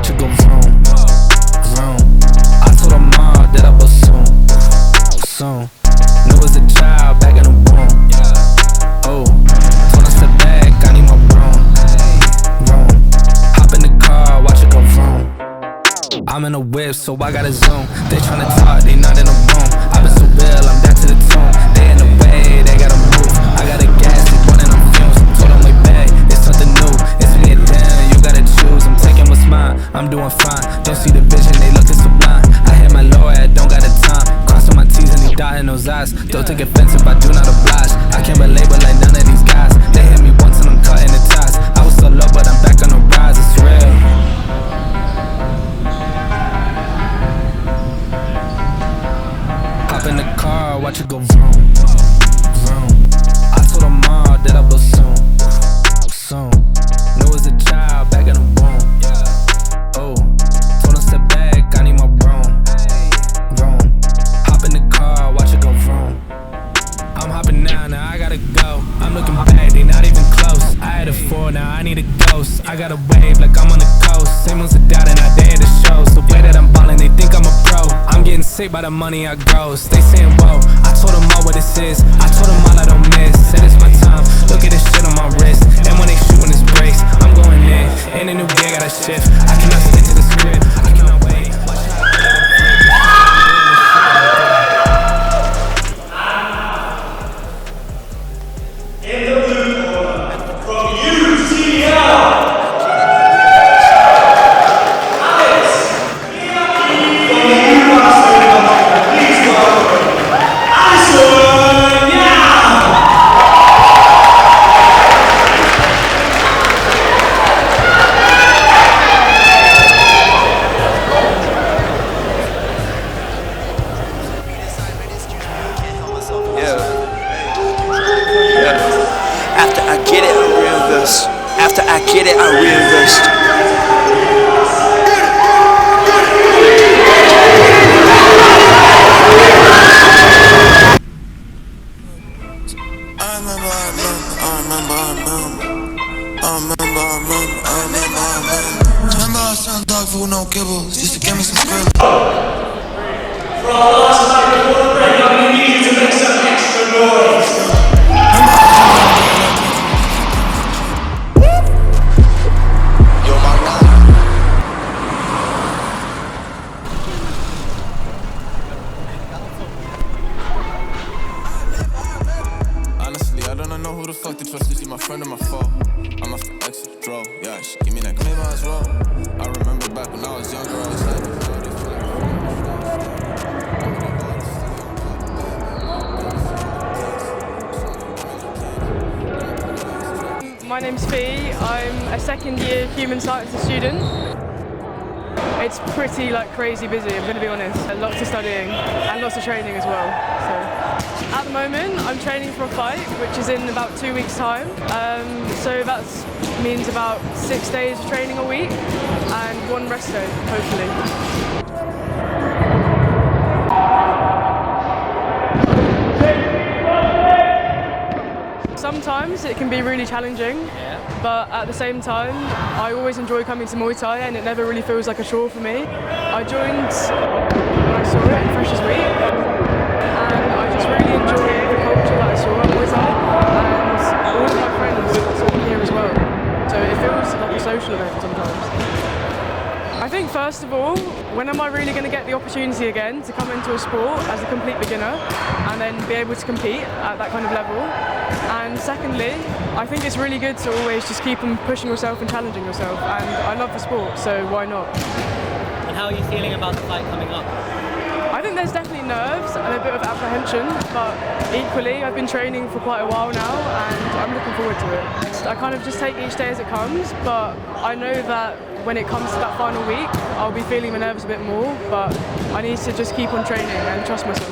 watch it go vroom, vroom. I told her mom that I was soon, soon. Knew as a child back in the womb. Oh, told her step back, I need my room, room. Hop in the car, watch it go vroom. I'm in a whip, so I gotta zoom. They tryna talk, they not in the room. I've been so real, I'm down to the tomb. They in the way, they gotta move. I got a gas, they running on fumes. Told them way back, it's something new. It's me and them, you gotta choose. I'm taking what's mine, I'm doing fine. Don't see the vision, they looking sublime. I hit my lawyer, don't got the time. Crossing my T's and he dotting those eyes. Don't take offense if I do not oblige. I can't relate but like none of these guys. They hit me once and I'm cutting the ties. I was so low but I'm back on the rise, it's real. Hop in the car, watch it go vroom, vroom. I told her mom that I was soon, soon. Knew as a child back in the womb. Oh, told her step back, I need my room, room. Hop in the car, watch it go vroom. I'm hopping now I gotta go. I'm looking back, they not even close. I had a 4, now I need a ghost. I got a wave like I'm on the coast. Same ones a doubt and I dare the show. So way that I'm ballin', they think I'm a pro. I'm getting sick by the money I gross. They saying whoa, I told them all what this is. I told them all I don't miss. Said it's my time, look at this shit on my wrist. And when they shoot when it's breaks, I'm going in. Ain't a new gear, gotta shift. I cannot stick to the script, I cannot wait. In the blue corner, from UCL, Alex, from the University of America, please welcome Alison Yao. After I get it, I reinvest. After I get it, I reinvest. I remember I sound dog food, no kibbles, just to give me some scribbles. For our last night before the break, I'm going to need you to make some extra noise. Honestly, I don't know who the fuck to trust. Is she my friend or my foe? I'm off the exit, draw. Yeah, she give me that maybe I was wrong. I remember back when I was younger, I was like, my name's Fee. I'm a second-year human sciences student. It's pretty crazy busy, I'm going to be honest. Lots of studying and lots of training as well. So at the moment, I'm training for a fight, which is in about 2 weeks' time. So that means about 6 days of training a week and 1 rest day, hopefully. Sometimes it can be really challenging, but at the same time, I always enjoy coming to Muay Thai and it never really feels like a chore for me. I joined when I saw it in Freshers Week, and I just really enjoy the culture that I saw at Muay Thai, and all of my friends are sort of here as well. So it feels like a social event sometimes. I think first of all, when am I really going to get the opportunity again to come into a sport as a complete beginner and then be able to compete at that kind of level? And secondly, I think it's really good to always just keep on pushing yourself and challenging yourself, and I love the sport, so why not? And how are you feeling about the fight coming up? I think there's definitely nerves and a bit of apprehension, but equally I've been training for quite a while now and I'm looking forward to it. I kind of just take each day as it comes, but I know that when it comes to that final week, I'll be feeling the nerves a bit more, but I need to just keep on training and trust myself.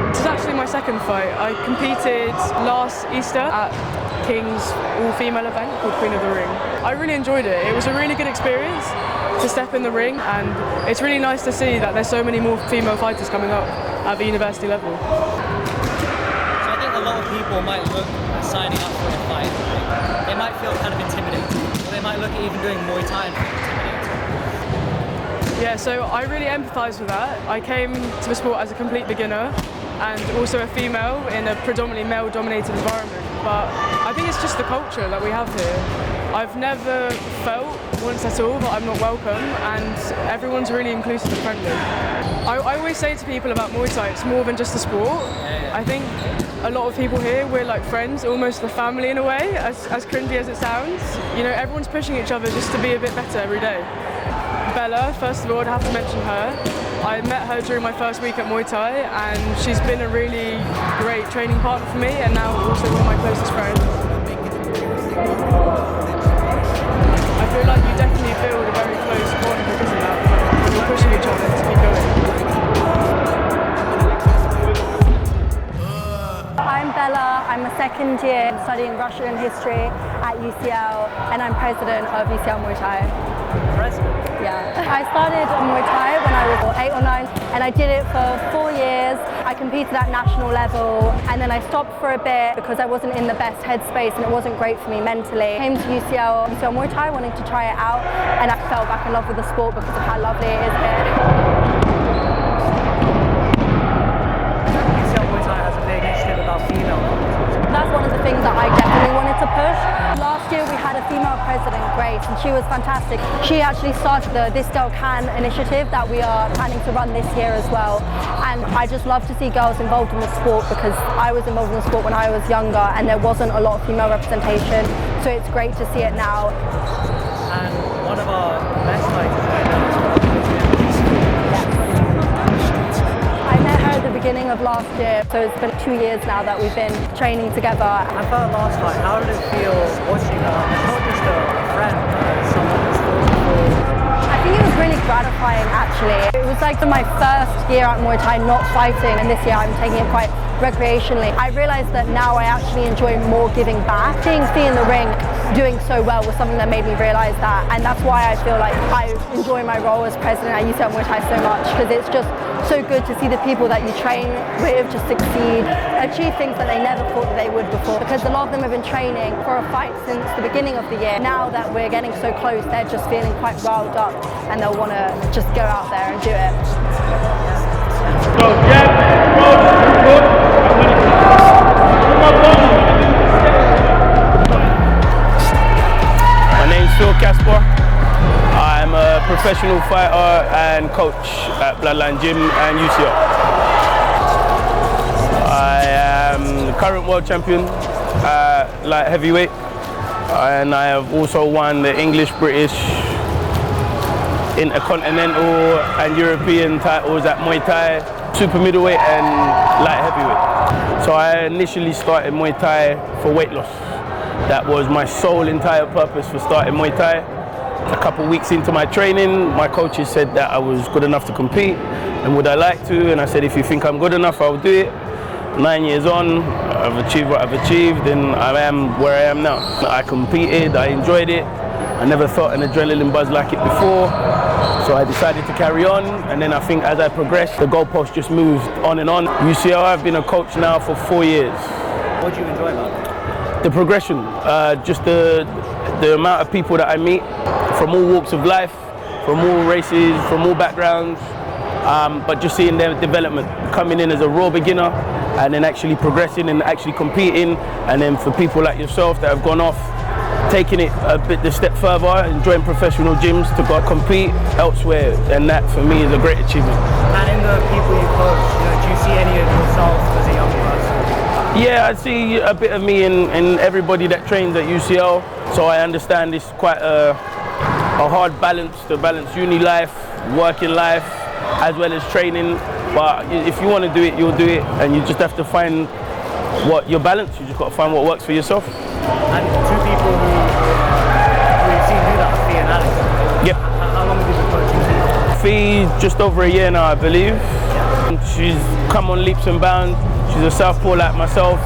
This is actually my second fight. I competed last Easter at King's all-female event called Queen of the Ring. I really enjoyed it. It was a really good experience to step in the ring, and it's really nice to see that there's so many more female fighters coming up at the university level. So I think think a lot of people might look at signing up for a fight, right? They might feel kind of intimidated, or they might look at even doing Muay Thai and feel intimidated. Yeah, so I really empathise with that. I came to the sport as a complete beginner and also a female in a predominantly male-dominated environment. But I think it's just the culture that we have here. I've never felt once at all that I'm not welcome, and everyone's really inclusive and friendly. I always say to people about Muay Thai, it's more than just a sport. I think a lot of people here, we're like friends, almost a family in a way, as cringy as it sounds. You know, everyone's pushing each other just to be a bit better every day. Bella, first of all, I'd have to mention her. I met her during my first week at Muay Thai, and she's been a really great training partner for me, and now also one of my closest friends. I feel like you definitely build a very close bond because of that. You're pushing each other to keep going. I'm Bella, I'm a second year studying Russian history at UCL, and I'm president of UCL Muay Thai. President? Yeah. I started Muay Thai when I was 8 or 9, and I did it for 4 years. I competed at national level, and then I stopped for a bit because I wasn't in the best headspace and it wasn't great for me mentally. Came to UCL Muay Thai wanting to try it out, and I fell back in love with the sport because of how lovely it is here. UCL Muay Thai has a big initiative about female competition. That's one of the things that I definitely wanted to push. Last year we had a female president, Grace, and she was fantastic. She actually started the This Girl Can initiative that we are planning to run this year as well. And I just love to see girls involved in the sport because I was involved in the sport when I was younger and there wasn't a lot of female representation. So it's great to see it now. And one of our best fighters right now is I met her at the beginning of last year, so it's been 2 years now that we've been training together. And for her last fight, how did it feel watching her, not just a friend, but someone who's fought before? I think it was really gratifying actually. It was like my first year at Muay Thai not fighting, and this year I'm taking it quite recreationally. I realised that now I actually enjoy more giving back. Seeing Fee in the ring doing so well was something that made me realise that, and that's why I feel like I enjoy my role as president at UCL Muay Thai so much, because it's just so good to see the people that you train with just succeed, achieve things that they never thought that they would before, because a lot of them have been training for a fight since the beginning of the year. Now that we're getting so close, they're just feeling quite riled up and they'll want to just go out there and do it. So, jab, approach, hook, My name's Phil Casper. I'm a professional fighter and coach at Bloodline Gym and UCL. I am the current world champion at light heavyweight, and I have also won the English, British, Intercontinental and European titles at Muay Thai, super middleweight and light heavyweight. So I initially started Muay Thai for weight loss. That was my sole entire purpose for starting Muay Thai. A couple of weeks into my training, my coaches said that I was good enough to compete and would I like to, and I said if you think I'm good enough, I'll do it. 9 years on, I've achieved what I've achieved and I am where I am now. I competed, I enjoyed it. I never felt an adrenaline buzz like it before, so I decided to carry on, and then I think as I progressed, the goalpost just moved on and on. UCL, I've been a coach now for 4 years. What do you enjoy about it? The progression, just the amount of people that I meet from all walks of life, from all races, from all backgrounds, but just seeing their development, coming in as a raw beginner and then actually progressing and actually competing, and then for people like yourself that have gone off, taking it the step further, enjoying professional gyms to go compete elsewhere, and that for me is a great achievement. And in the people you coach, do you see any of yourself as a young person? Yeah, I see a bit of me in everybody that trains at UCL, so I understand it's quite a hard balance to balance uni life, working life, as well as training. But if you want to do it, you'll do it, and you just have to find what your balance. You just got to find what works for yourself. And two people who you've seen do that, Fee and Alex. Yep. How long have you been coaching Fee? Fee, just over a year now, I believe. She's come on leaps and bounds. She's a southpaw like myself,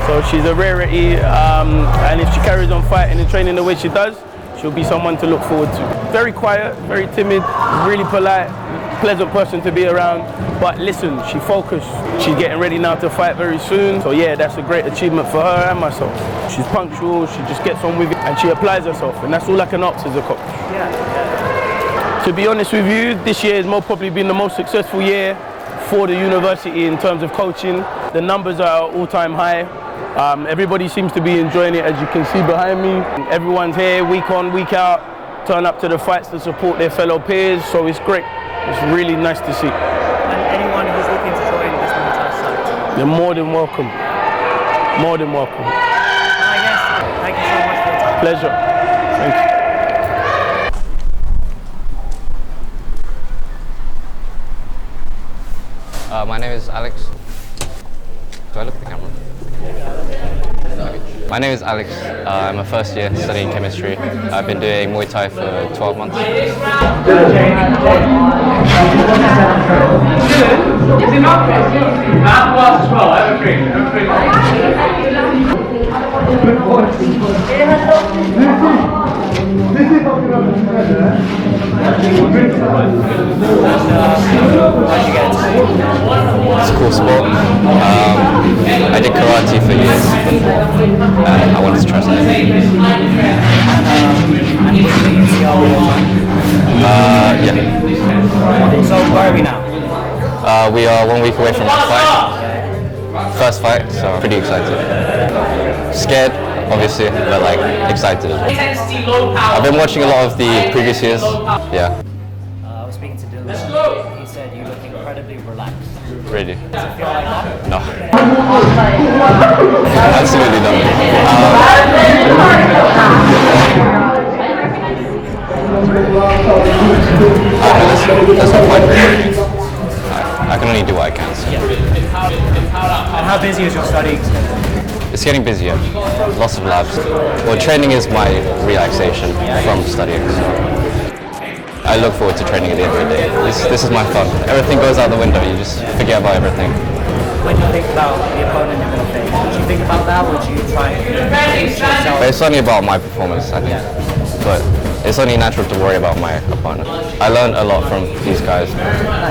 so she's a rarity. And if she carries on fighting and training the way she does, she'll be someone to look forward to. Very quiet, very timid, really polite, pleasant person to be around. But listen, she focused. She's getting ready now to fight very soon. So yeah, that's a great achievement for her and myself. She's punctual, she just gets on with it, and she applies herself, and that's all I can ask as a coach. To be honest with you, this year has most probably been the most successful year for the university in terms of coaching. The numbers are all-time high. Everybody seems to be enjoying it, as you can see behind me. Everyone's here week on, week out, turn up to the fights to support their fellow peers, so it's great. It's really nice to see. And anyone who's looking to join this Muay Thai site? You're more than welcome. More than welcome. I guess, thank you so much for your time. Pleasure. Thank you. My name is Alex. Do I look at the camera? Okay. My name is Alex. I'm a first year studying chemistry. I've been doing Muay Thai for 12 months. It's a cool sport. I did karate for years, and I wanted to try something. Yeah. So where are we now? We are 1 week away from our fight. First fight, so pretty excited. Scared, obviously, but like excited as well. I've been watching a lot of the previous years. Yeah. I was speaking to Dylan. He said you look incredibly relaxed. Really? Does it feel like that? No. Absolutely not. That's not quite great. I can only do what I can. So. And how busy is your studying schedule? It's getting busier. Lots of labs. Well, training is my relaxation from studying. So. I look forward to training at the end of the day. This is my fun. Everything goes out the window. You just forget about everything. When you think about the opponent you're going to face, would you think about that? Would you try and pace yourself? But it's only about my performance, I think. But it's only natural to worry about my opponent. I learned a lot from these guys.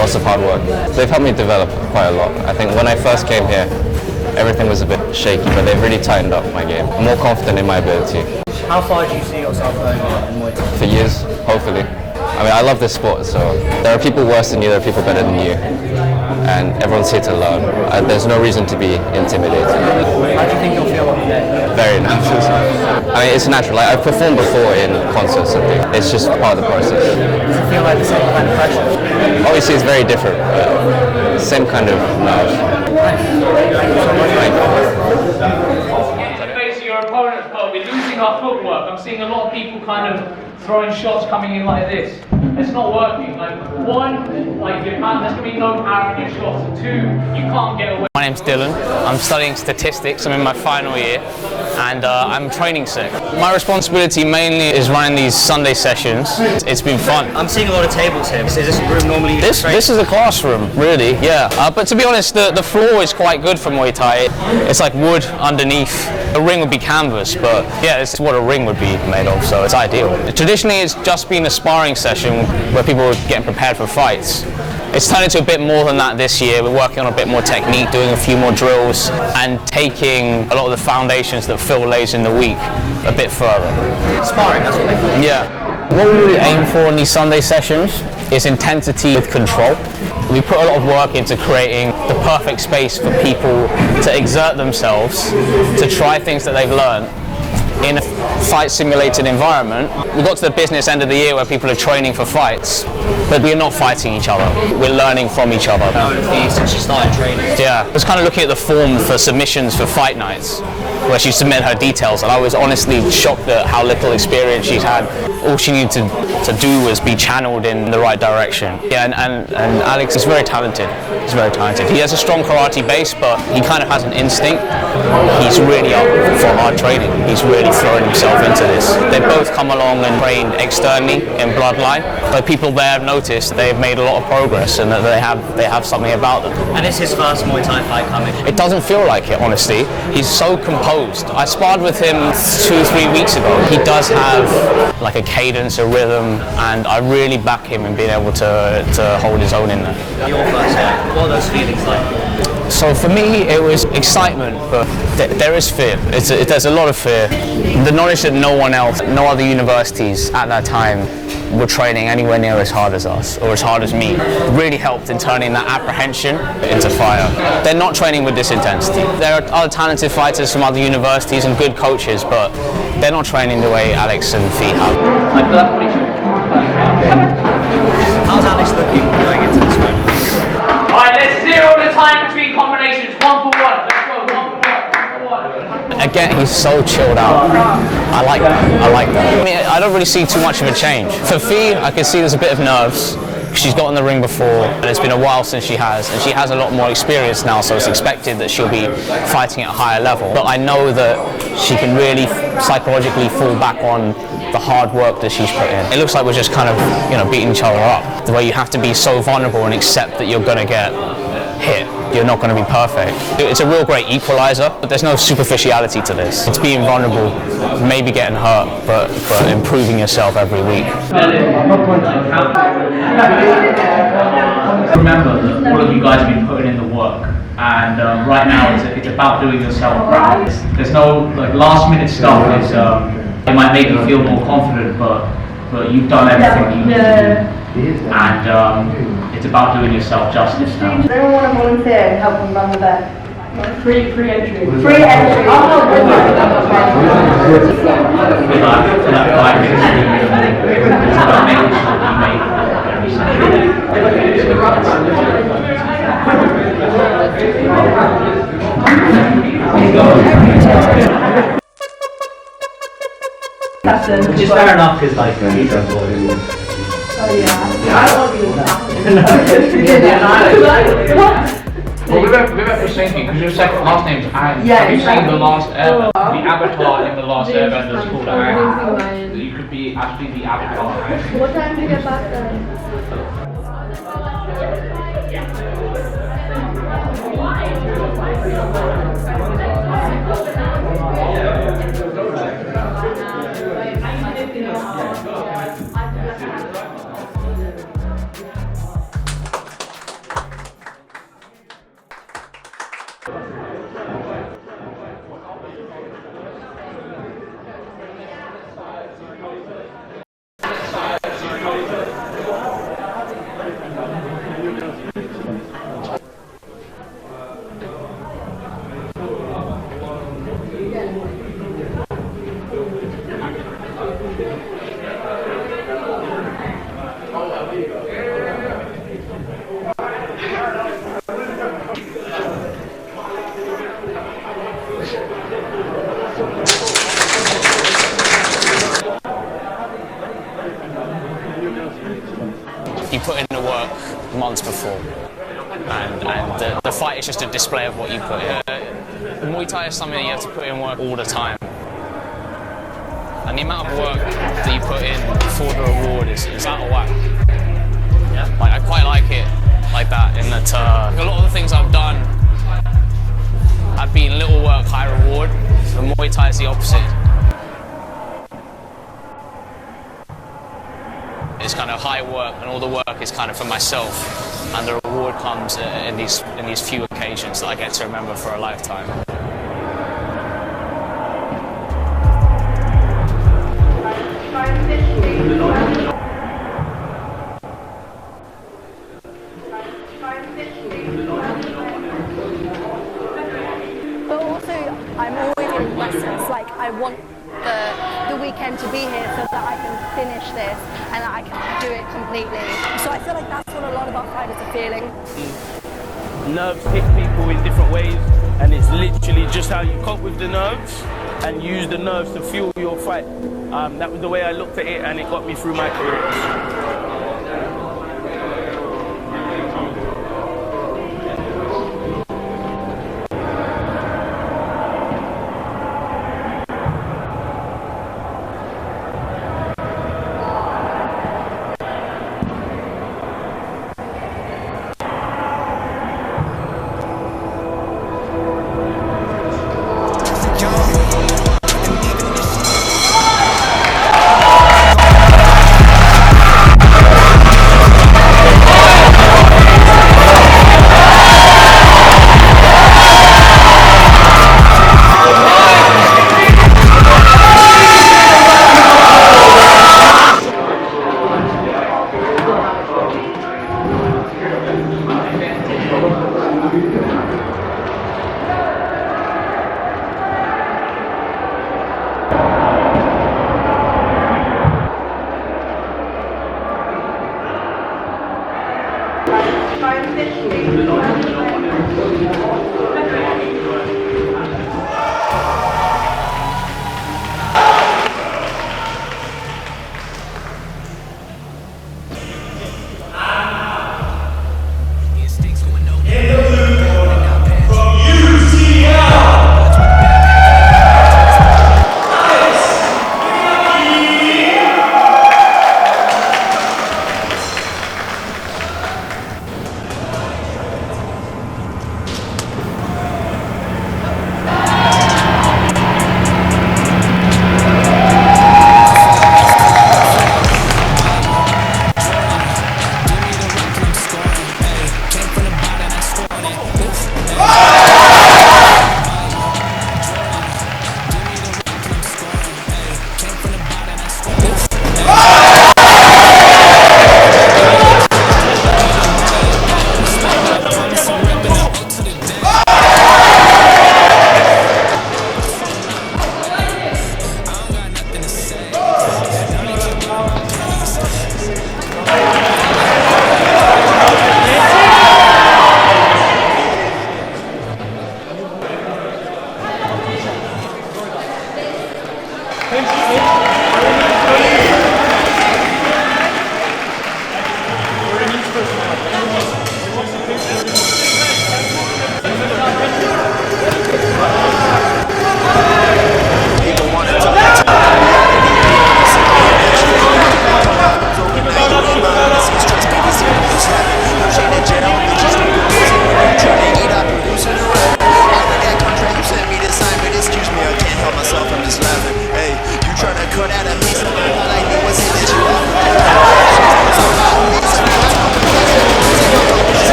Lots of hard work. They've helped me develop quite a lot. I think when I first came here, everything was a bit shaky, but they've really tightened up my game. I'm more confident in my ability. How far do you see yourself going in Muay Thai? For years, hopefully. I mean, I love this sport, so there are people worse than you, there are people better than you, and everyone's here to learn. There's no reason to be intimidated. How do you think you'll feel on the day? Very nervous. I mean, it's natural. Like, I've performed before in concerts and things. It's just part of the process. Does it feel like the same kind of pressure? Obviously, it's very different, but same kind of nerves. Facing your opponent, but we're losing our footwork. I'm seeing a lot of people kind of throwing shots coming in like this. It's not working. Like, one, like there's gonna be no power in your shots. And two, you can't get away. My name's Dylan. I'm studying statistics. I'm in my final year, and I'm training sick. My responsibility mainly is running these Sunday sessions. It's been fun. I'm seeing a lot of tables here. Is this a room normally? This is a classroom, really. Yeah. But to be honest, the floor is quite good for Muay Thai. It's like wood underneath. A ring would be canvas, but yeah, it's what a ring would be made of, so it's ideal. Traditionally, it's just been a sparring session where people are getting prepared for fights. It's turned into a bit more than that this year. We're working on a bit more technique, doing a few more drills, and taking a lot of the foundations that Phil lays in the week a bit further. Sparring, that's what they call it. Yeah. What we really aim for in these Sunday sessions is intensity with control. We put a lot of work into creating the perfect space for people to exert themselves, to try things that they've learned in a fight simulated environment. We got to the business end of the year where people are training for fights, but we're not fighting each other. We're learning from each other. Since you started training. Yeah, I was kind of looking at the form for submissions for fight nights, where she submitted her details, and I was honestly shocked at how little experience she'd had. All she needed to do was be channeled in the right direction. Yeah, and Alex is very talented. He's very talented. He has a strong karate base, but he kind of has an instinct. He's really up for hard training. He's really throwing himself into this. They both come along and train externally in Bloodline, but people there know noticed they've made a lot of progress and that they have something about them. And it's his first Muay Thai fight coming. It doesn't feel like it, honestly. He's so composed. I sparred with him 2-3 weeks ago. He does have like a cadence, a rhythm, and I really back him in being able to hold his own in there. Your first fight, what are those feelings like? So for me, it was excitement, but there is fear. There's a lot of fear. The knowledge that no one else, no other universities at that time were training anywhere near as hard as us, or as hard as me, really helped in turning that apprehension into fire. They're not training with this intensity. There are other talented fighters from other universities and good coaches, but they're not training the way Alex and Fee have. How's Alex looking going into this one? Alright, let's zero the time between combinations. 1 for 1. Let's go. 1 for 1. Again, he's so chilled out. I like that. I mean, I don't really see too much of a change. For Fee, I can see there's a bit of nerves. She's got in the ring before, and it's been a while since she has, and she has a lot more experience now, so it's expected that she'll be fighting at a higher level. But I know that she can really psychologically fall back on the hard work that she's put in. It looks like we're just kind of, beating each other up. The way you have to be so vulnerable and accept that you're gonna get hit. You're not going to be perfect. It's a real great equalizer, but there's no superficiality to this. It's being vulnerable, maybe getting hurt, but improving yourself every week. Remember that all of you guys have been putting in the work, and right now it's about doing yourself proud. There's no last minute stuff. It might make you feel more confident, but you've done everything you need to do, and it's about doing yourself justice now. Does anyone want to volunteer and help them run the bet? Free entry. Free entry. For that 5 minutes, it's about making sure that Which is fair enough, because he's a boy. Oh yeah. I don't want to Well, we were thinking, because your second last name's Ang. Yeah, have you seen exactly. The Last Airbender? The avatar in The Last Airbender is called Ang. You could be actually the avatar Ang. What time do you get back then? You put in the work months before, and the fight is just a display of what you put in. Muay Thai is something you have to put in work all the time, and the amount of work that you put in for the reward is out of whack. Yeah. Like, I quite like it like that, in that a lot of the things I've done have been little work, high reward. The Muay Thai is the opposite. It's kind of high work, and all the work is kind of for myself, and the reward comes in these few occasions that I get to remember for a lifetime. But also, I'm always in lessons. Like, I want the weekend to be here so that I can finish this and that I can do it completely. So I feel like that's what a lot of our fighters are feeling. Nerves hit people in different ways, and it's literally just how you cope with the nerves and use the nerves to fuel your fight. That was the way I looked at it, and it got me through my career.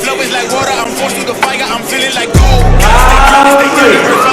Flow is like water, I'm forced through the fire, I'm feeling like gold. Stay